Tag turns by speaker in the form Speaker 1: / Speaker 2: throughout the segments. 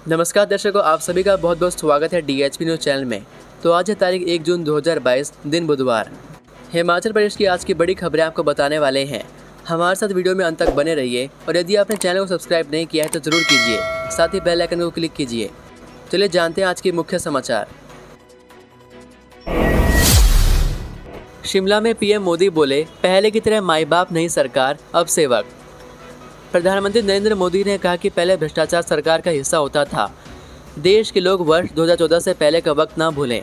Speaker 1: नमस्कार दर्शकों, आप सभी का बहुत बहुत स्वागत है DHP न्यूज़ चैनल में। तो आज है तारीख 1 जून 2022, दिन बुधवार। हिमाचल प्रदेश की आज की बड़ी खबरें आपको बताने वाले हैं। हमारे साथ वीडियो में अंत तक बने रहिए और यदि आपने चैनल को सब्सक्राइब नहीं किया है तो ज़रूर कीजिए, साथ ही बेल आइकन को क्लिक कीजिए। चलिए जानते हैं आज के मुख्य समाचार। शिमला में PM मोदी बोले, पहले की तरह माई बाप नहीं सरकार, अब सेवक। प्रधानमंत्री नरेंद्र मोदी ने कहा कि पहले भ्रष्टाचार सरकार का हिस्सा होता था। देश के लोग वर्ष 2014 से पहले का वक्त ना भूलें।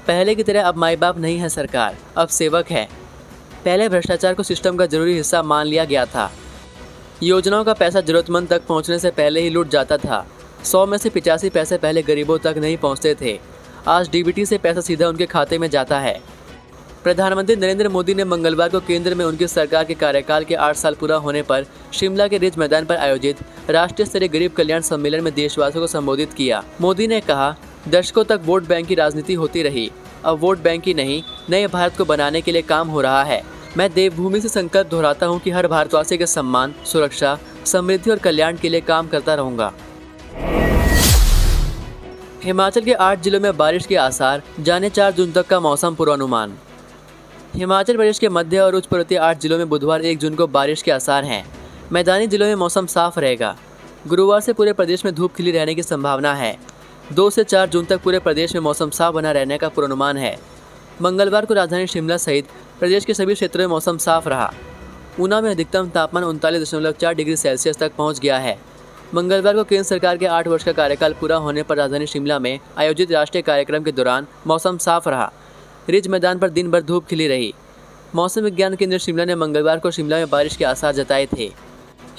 Speaker 1: पहले की तरह अब माई बाप नहीं है सरकार, अब सेवक है। पहले भ्रष्टाचार को सिस्टम का जरूरी हिस्सा मान लिया गया था। योजनाओं का पैसा जरूरतमंद तक पहुंचने से पहले ही लूट जाता था। 100 में से 85 पैसे पहले गरीबों तक नहीं पहुंचते थे। आज DBT से पैसा सीधा उनके खाते में जाता है। प्रधानमंत्री नरेंद्र मोदी ने मंगलवार को केंद्र में उनकी सरकार के कार्यकाल के 8 साल पूरा होने पर शिमला के रिज मैदान पर आयोजित राष्ट्रीय स्तरीय गरीब कल्याण सम्मेलन में देशवासियों को संबोधित किया। मोदी ने कहा, दशकों तक वोट बैंक की राजनीति होती रही, अब वोट बैंक ही नहीं, नए भारत को बनाने के लिए काम हो रहा है। मैं देवभूमि से संकल्प दोहराता हूँ कि हर भारतवासी के सम्मान, सुरक्षा, समृद्धि और कल्याण के लिए काम करता रहूँगा। हिमाचल के 8 जिलों में बारिश के आसार, जाने 4 जून तक का मौसम पूर्वानुमान। हिमाचल प्रदेश के मध्य और उच्च पर्वतीय 8 जिलों में बुधवार 1 जून को बारिश के आसार हैं। मैदानी जिलों में मौसम साफ रहेगा। गुरुवार से पूरे प्रदेश में धूप खिली रहने की संभावना है। 2 से 4 जून तक पूरे प्रदेश में मौसम साफ बना रहने का पूर्वानुमान है। मंगलवार को राजधानी शिमला सहित प्रदेश के सभी क्षेत्रों में मौसम साफ रहा। ऊना में अधिकतम तापमान 39.4 डिग्री सेल्सियस तक पहुँच गया है। मंगलवार को केंद्र सरकार के 8 वर्ष का कार्यकाल पूरा होने पर राजधानी शिमला में आयोजित राष्ट्रीय कार्यक्रम के दौरान मौसम साफ रहा। रिज मैदान पर दिन भर धूप खिली रही। मौसम विज्ञान केंद्र शिमला ने मंगलवार को शिमला में बारिश के आसार जताए थे।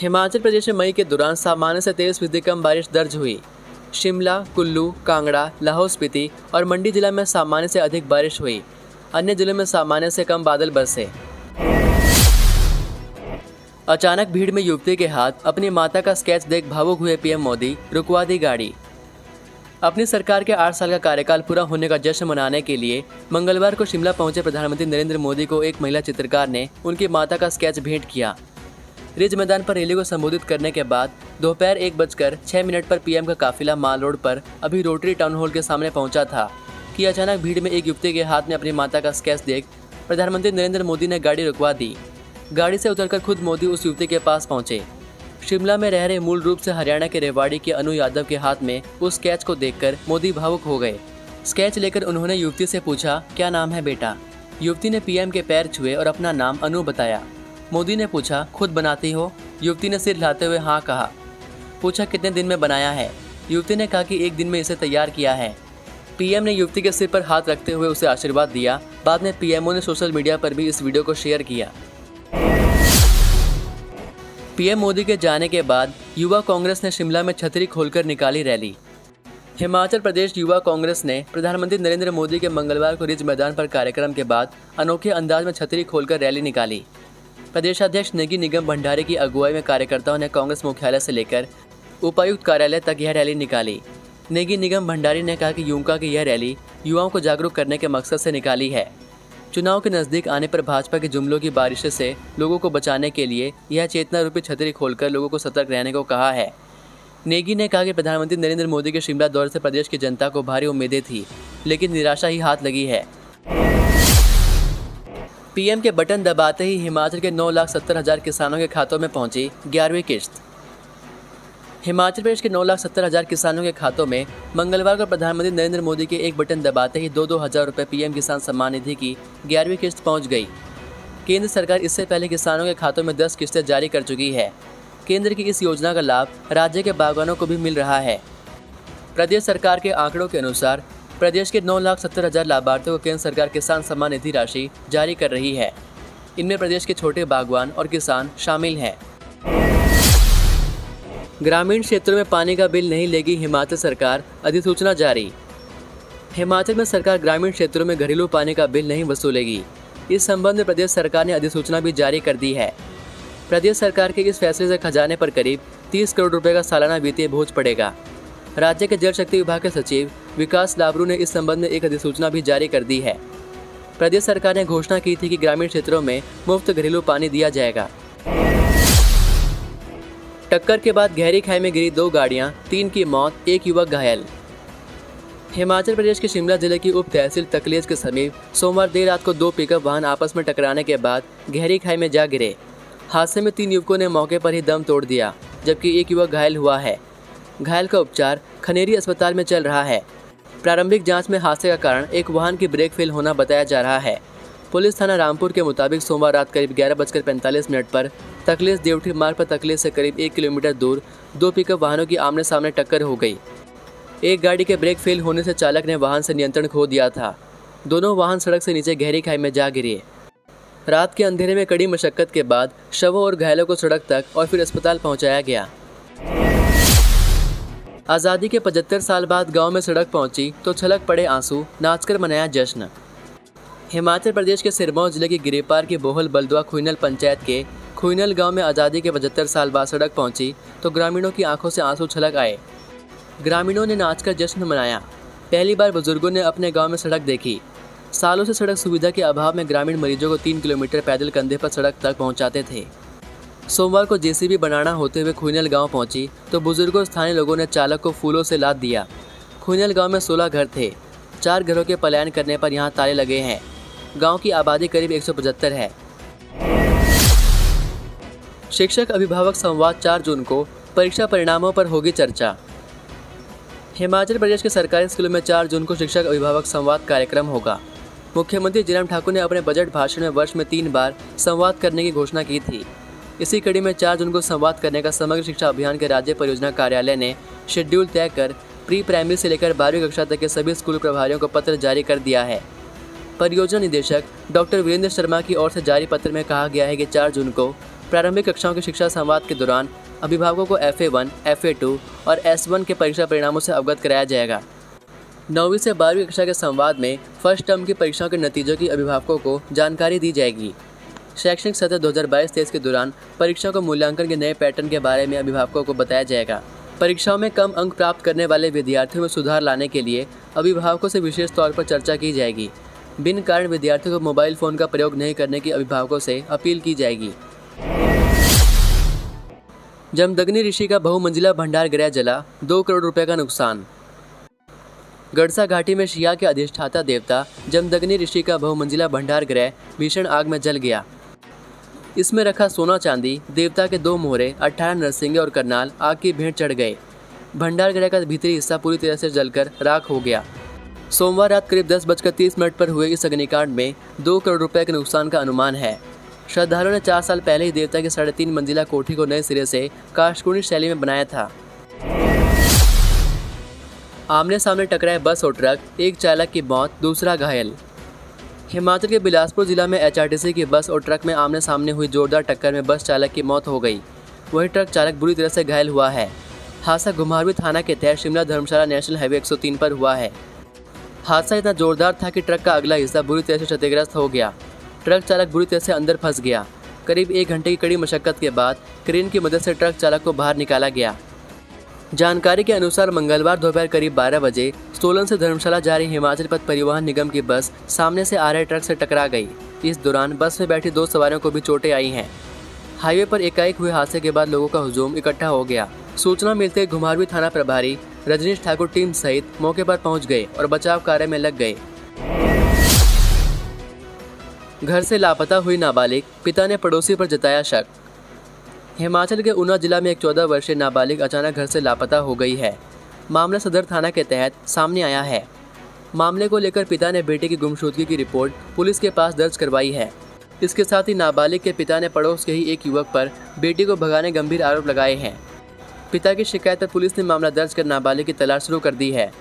Speaker 1: हिमाचल प्रदेश में मई के दौरान सामान्य से 23% कम बारिश दर्ज हुई। शिमला, कुल्लू, कांगड़ा, लाहौल स्पीति और मंडी जिला में सामान्य से अधिक बारिश हुई। अन्य जिलों में सामान्य से कम बादल बरसे। अचानक भीड़ में युवती के हाथ, अपनी माता का स्केच देख भावुक हुए PM मोदी, रुकवा दी गाड़ी। अपनी सरकार के 8 साल का कार्यकाल पूरा होने का जश्न मनाने के लिए मंगलवार को शिमला पहुंचे प्रधानमंत्री नरेंद्र मोदी को एक महिला चित्रकार ने उनकी माता का स्केच भेंट किया। रिज मैदान पर रैली को संबोधित करने के बाद दोपहर 1:06 पर PM का काफिला माल रोड पर अभी रोटरी टाउन हॉल के सामने पहुंचा था कि अचानक भीड़ में एक युवती के हाथ में अपनी माता का स्केच देख प्रधानमंत्री नरेंद्र मोदी ने गाड़ी रुकवा दी। गाड़ी से उतरकर खुद मोदी उस युवती के पास पहुंचे। शिमला में रह रहे मूल रूप से हरियाणा के रेवाड़ी के अनु यादव के हाथ में उस स्केच को देखकर मोदी भावुक हो गए। स्केच लेकर उन्होंने युवती से पूछा, क्या नाम है बेटा? युवती ने PM के पैर छुए और अपना नाम अनु बताया। मोदी ने पूछा, खुद बनाती हो? युवती ने सिर हिलाते हुए हाँ कहा। पूछा, कितने दिन में बनाया है? युवती ने कहा कि 1 दिन में इसे तैयार किया है। PM ने युवती के सिर पर हाथ रखते हुए उसे आशीर्वाद दिया। बाद में PMO ने सोशल मीडिया पर भी इस वीडियो को शेयर किया। PM मोदी के जाने के बाद युवा कांग्रेस ने शिमला में छतरी खोलकर निकाली रैली। हिमाचल प्रदेश युवा कांग्रेस ने प्रधानमंत्री नरेंद्र मोदी के मंगलवार को रिज मैदान पर कार्यक्रम के बाद अनोखे अंदाज में छतरी खोलकर रैली निकाली। प्रदेशाध्यक्ष नेगी निगम भंडारी की अगुवाई में कार्यकर्ताओं ने कांग्रेस मुख्यालय से लेकर उपायुक्त कार्यालय तक यह रैली निकाली। नेगी निगम भंडारी ने कहा कि युवका की यह रैली युवाओं को जागरूक करने के मकसद से निकाली है। चुनाव के नज़दीक आने पर भाजपा के जुमलों की बारिश से लोगों को बचाने के लिए यह चेतना रूपी छतरी खोलकर लोगों को सतर्क रहने को कहा है। नेगी ने कहा कि प्रधानमंत्री नरेंद्र मोदी के शिमला दौरे से प्रदेश की जनता को भारी उम्मीदें थी, लेकिन निराशा ही हाथ लगी है। PM के बटन दबाते ही हिमाचल के 9,70,000 किसानों के खातों में पहुंची 11वीं किश्त। हिमाचल प्रदेश के 9,70,000 किसानों के खातों में मंगलवार को प्रधानमंत्री नरेंद्र मोदी के एक बटन दबाते ही 2-2 हज़ार रुपये PM किसान सम्मान निधि की 11वीं किश्त पहुंच गई। केंद्र सरकार इससे पहले किसानों के खातों में 10 किश्तें जारी कर चुकी है। केंद्र की इस योजना का लाभ राज्य के बागवानों को भी मिल रहा है। प्रदेश सरकार के आंकड़ों के अनुसार प्रदेश के 9,70,000 लाभार्थियों को केंद्र सरकार किसान सम्मान निधि राशि जारी कर रही है। इनमें प्रदेश के छोटे बागवान और किसान शामिल हैं। ग्रामीण क्षेत्रों में पानी का बिल नहीं लेगी हिमाचल सरकार, अधिसूचना जारी। हिमाचल में सरकार ग्रामीण क्षेत्रों में घरेलू पानी का बिल नहीं वसूलेगी। इस संबंध में प्रदेश सरकार ने अधिसूचना भी जारी कर दी है। प्रदेश सरकार के इस फैसले से खजाने पर करीब 30 करोड़ रुपए का सालाना वित्तीय बोझ पड़ेगा। राज्य के जल शक्ति विभाग के सचिव विकास लाबरू ने इस संबंध में एक अधिसूचना भी जारी कर दी है। प्रदेश सरकार ने घोषणा की थी कि ग्रामीण क्षेत्रों में मुफ्त घरेलू पानी दिया जाएगा। टक्कर के बाद गहरी खाई में गिरी 2 गाड़ियां, 3 की मौत, 1 युवक घायल। हिमाचल प्रदेश के शिमला जिले की उप तहसील तकलेज के समीप सोमवार देर रात को 2 पिकअप वाहन आपस में टकराने के बाद गहरी खाई में जा गिरे। हादसे में 3 युवकों ने मौके पर ही दम तोड़ दिया, जबकि 1 युवक घायल हुआ है। घायल का उपचार खनेरी अस्पताल में चल रहा है। प्रारंभिक जांच में हादसे का कारण एक वाहन की ब्रेक फेल होना बताया जा रहा है। पुलिस थाना रामपुर के मुताबिक सोमवार रात करीब 11:45 पर तकलेज देवठी मार्ग पर तकलेज से करीब 1 किलोमीटर दूर 2 पिकअप वाहनों की आमने सामने टक्कर हो गई। एक गाड़ी के ब्रेक फेल होने से चालक ने वाहन से नियंत्रण खो दिया था। दोनों वाहन सड़क से नीचे गहरी खाई में जा गिरे। रात के अंधेरे में कड़ी मशक्कत के बाद शवों और घायलों को सड़क तक और फिर अस्पताल पहुंचाया गया। आज़ादी के 75 साल बाद गांव में सड़क पहुंची तो छलक पड़े आंसू, नाचकर मनाया जश्न। हिमाचल प्रदेश के सिरमौर जिले की गिरिपार की बोहल बलदुआ खुइनल पंचायत के खुइनल गांव में आज़ादी के 75 साल बाद सड़क पहुंची तो ग्रामीणों की आंखों से आंसू छलक आए। ग्रामीणों ने नाचकर जश्न मनाया। पहली बार बुजुर्गों ने अपने गांव में सड़क देखी। सालों से सड़क सुविधा के अभाव में ग्रामीण मरीजों को 3 किलोमीटर पैदल कंधे पर सड़क तक पहुंचाते थे। सोमवार को जेसीबी बनाना होते हुए खुइनल गांव पहुंची तो बुजुर्गों स्थानीय लोगों ने चालक को फूलों से लाद दिया। खुइनल गांव में 16 घर थे। 4 घरों के पलायन करने पर यहां ताले लगे हैं। गांव की आबादी करीब 175 है। शिक्षक अभिभावक संवाद 4 जून को परीक्षा परिणामों पर होगी चर्चा। हिमाचल प्रदेश के सरकारी स्कूलों में 4 जून को शिक्षक अभिभावक संवाद कार्यक्रम होगा। मुख्यमंत्री जयराम ठाकुर ने अपने बजट भाषण में वर्ष में 3 बार संवाद करने की घोषणा की थी। इसी कड़ी में 4 जून को संवाद करने का समग्र शिक्षा अभियान के राज्य परियोजना कार्यालय ने शेड्यूल तय कर प्री प्राइमरी से लेकर 12वीं कक्षा तक के सभी स्कूल प्रभारियों को पत्र जारी कर दिया है। परियोजना निदेशक डॉक्टर वीरेंद्र शर्मा की ओर से जारी पत्र में कहा गया है कि 4 जून को प्रारंभिक कक्षाओं के शिक्षा संवाद के दौरान अभिभावकों को FA1, FA2 और S1 के परीक्षा परिणामों से अवगत कराया जाएगा। 9वीं से 12वीं कक्षा के संवाद में फर्स्ट टर्म की परीक्षाओं के नतीजों की अभिभावकों को जानकारी दी जाएगी। शैक्षणिक सत्र 2022-23 के दौरान परीक्षाओं को मूल्यांकन के नए पैटर्न के बारे में अभिभावकों को बताया जाएगा। परीक्षाओं में कम अंक प्राप्त करने वाले विद्यार्थियों में सुधार लाने के लिए अभिभावकों से विशेष तौर पर चर्चा की जाएगी। बिन कारण विद्यार्थियों को मोबाइल फ़ोन का प्रयोग नहीं करने की अभिभावकों से अपील की जाएगी। जमदग्नि ऋषि का बहुमंजिला भंडार गृह जला, 2 करोड़ रुपए का नुकसान। गड़सा घाटी में शिया के अधिष्ठाता देवता जमदग्नि ऋषि का बहुमंजिला भंडार गृह भीषण आग में जल गया। इसमें रखा सोना चांदी, देवता के 2 मोहरे, 18 नरसिंगे और करनाल आग की भेंट चढ़ गए। भंडार गृह का भीतरी हिस्सा पूरी तरह से जलकर राख हो गया। सोमवार रात करीब 10:30 पर हुए इस अग्निकांड में 2 करोड़ रुपए के नुकसान का अनुमान है। श्रद्धालुओं ने 4 साल पहले ही देवता की 3.5 मंजिला कोठी को नए सिरे से काष्ठकुणी शैली में बनाया था। आमने सामने टकराए बस और ट्रक, एक चालक की मौत, दूसरा घायल। हिमाचल के बिलासपुर जिला में HRTC की बस और ट्रक में आमने सामने हुई जोरदार टक्कर में बस चालक की मौत हो गई। वहीं ट्रक चालक बुरी तरह से घायल हुआ है। हादसा घुमारवीं थाना के तहत शिमला धर्मशाला नेशनल हाईवे 103 पर हुआ है। हादसा इतना जोरदार था कि ट्रक का अगला हिस्सा बुरी तरह से क्षतिग्रस्त हो गया। ट्रक चालक बुरी तरह से अंदर फंस गया। करीब 1 घंटे की कड़ी मशक्कत के बाद क्रेन की मदद से ट्रक चालक को बाहर निकाला गया। जानकारी के अनुसार मंगलवार दोपहर करीब 12 बजे सोलन से धर्मशाला जा रही हिमाचल पथ परिवहन निगम की बस सामने से आ रहे ट्रक से टकरा गई। इस दौरान बस में बैठी 2 सवारियों को भी चोटें आई हैं। हाईवे पर एकाएक हुए हादसे के बाद लोगों का हुजूम इकट्ठा हो गया। सूचना मिलते ही घुमारवीं थाना प्रभारी रजनीश ठाकुर टीम सहित मौके पर पहुंच गए और बचाव कार्य में लग गए। घर से लापता हुई नाबालिग, पिता ने पड़ोसी पर जताया शक। हिमाचल के ऊना जिला में एक 14 वर्षीय नाबालिग अचानक घर से लापता हो गई है। मामला सदर थाना के तहत सामने आया है। मामले को लेकर पिता ने बेटे की गुमशुदगी की रिपोर्ट पुलिस के पास दर्ज करवाई है। इसके साथ ही नाबालिग के पिता ने पड़ोस के ही एक युवक पर बेटी को भगाने गंभीर आरोप लगाए हैं। पिता की शिकायत पर पुलिस ने मामला दर्ज कर नाबालिग की तलाश शुरू कर दी है।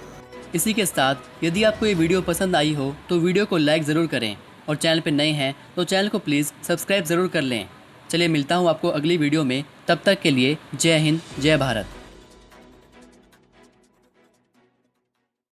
Speaker 1: इसी के साथ यदि आपको ये वीडियो पसंद आई हो तो वीडियो को लाइक ज़रूर करें और चैनल पर नए हैं तो चैनल को प्लीज़ सब्सक्राइब ज़रूर कर लें। चलिए मिलता हूँ आपको अगली वीडियो में। तब तक के लिए जय हिंद, जय भारत।